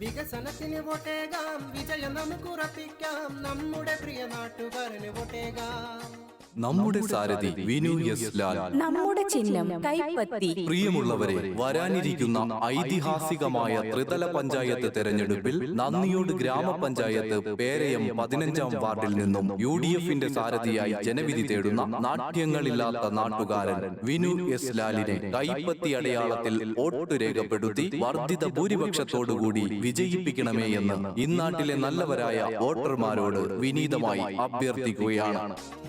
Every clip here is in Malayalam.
വികസനത്തിന് വോട്ടേകാം, വിജയം നമുക്കുറപ്പിക്കാം, നമ്മുടെ പ്രിയ നാട്ടുകാരന് വോട്ടേകാം. നമ്മുടെ സാരഥി വിനു എസ് ലാൽ, നമ്മുടെ ചിഹ്നം കൈപ്പത്തി. പ്രിയമുള്ളവരെ, വരാനിരിക്കുന്ന ഐതിഹാസികമായ ത്രിതല പഞ്ചായത്ത് തെരഞ്ഞെടുപ്പിൽ നന്ദിയോട് ഗ്രാമപഞ്ചായത്ത് പേരയം 15-ാം വാർഡിൽ നിന്നും UDFന്റെ സാരഥിയായി ജനവിധി തേടുന്ന നാട്യങ്ങളില്ലാത്ത നാട്ടുകാരൻ വിനു എസ് ലാലിനെ കൈപ്പത്തി അടയാളത്തിൽ വോട്ട് രേഖപ്പെടുത്തി വർദ്ധിത ഭൂരിപക്ഷത്തോടുകൂടി വിജയിപ്പിക്കണമേ എന്ന് ഇന്നാട്ടിലെ നല്ലവരായ വോട്ടർമാരോട് വിനീതമായി അഭ്യർത്ഥിക്കുകയാണ്.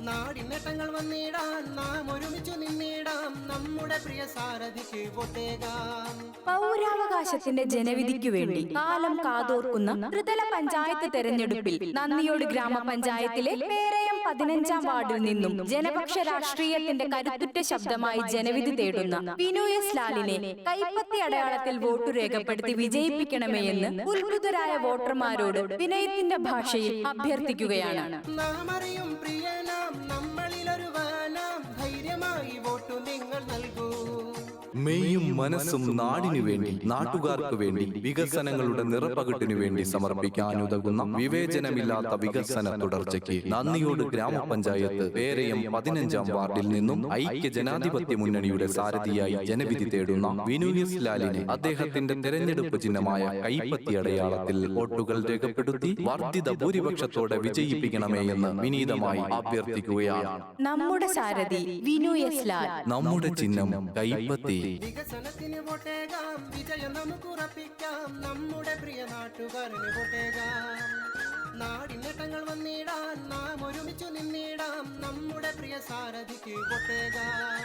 നാടിനേട്ടങ്ങൾ വന്നിടാൻ നാം ഒരുമിച്ചു നിന്നിടാം, നമ്മുടെ പ്രിയ സാരഥിക്ക് വോട്ടേകാം. പൗരാവകാശത്തിന്റെ ജനവിധിക്കു വേണ്ടി കാലം കാതോർക്കുന്ന ത്രിതല പഞ്ചായത്ത് തെരഞ്ഞെടുപ്പിൽ നന്ദിയോട് ഗ്രാമപഞ്ചായത്തിലെ പേരയം 15-ാം വാർഡിൽ നിന്നും ജനപക്ഷ രാഷ്ട്രീയത്തിന്റെ കരുത്തുറ്റ ശബ്ദമായി ജനവിധി തേടുന്ന വിനു എസ് ലാലിനെ കൈപ്പത്തി അടയാളത്തിൽ വോട്ട് രേഖപ്പെടുത്തി വിജയിപ്പിക്കണമേ എന്ന് ഉത്ഭുതരായ വോട്ടർമാരോട് വിനയത്തിന്റെ ഭാഷയിൽ അഭ്യർത്ഥിക്കുകയാണ്. നാം അറിയും പ്രിയനാം, നമ്മളിലൊരുവനാം, ധൈര്യമായി വോട്ടു നിങ്ങൾ നൽകൂ. മെയ്യും മനസ്സും നാടിനു വേണ്ടി, നാട്ടുകാർക്ക് വേണ്ടി, വികസനങ്ങളുടെ നിറപ്പകിട്ടിനു വേണ്ടി സമർപ്പിക്കാനുതകുന്ന വിവേചനമില്ലാത്ത വികസന തുടർച്ചയ്ക്ക് നന്ദിയോട് ഗ്രാമപഞ്ചായത്ത് പേരയം 15-ാം വാർഡിൽ നിന്നും ഐക്യ ജനാധിപത്യ മുന്നണിയുടെ സാരഥിയായി ജനവിധി തേടുന്ന വിനു എസ് ലാലിനെ അദ്ദേഹത്തിന്റെ തെരഞ്ഞെടുപ്പ് ചിഹ്നമായ കൈപ്പത്തി അടയാളത്തിൽ വോട്ടുകൾ രേഖപ്പെടുത്തി വർദ്ധിത ഭൂരിപക്ഷത്തോടെ വിജയിപ്പിക്കണമേ എന്ന് വിനീതമായി അഭ്യർത്ഥിക്കുകയാണ്. നമ്മുടെ സാരഥി വിനു എസ് ലാൽ, നമ്മുടെ ചിഹ്നം കൈപ്പത്തി. വികസനത്തിന് വോട്ടേകാം, വിജയം നമുക്കുറപ്പിക്കാം, നമ്മുടെ പ്രിയ നാട്ടുകാരന് വോട്ടേകാം. നാടിനേട്ടങ്ങൾ വന്നിടാൻ നാം ഒരുമിച്ചു നിന്നിടാം, നമ്മുടെ പ്രിയ സാരഥിക്ക് വോട്ടേകാം.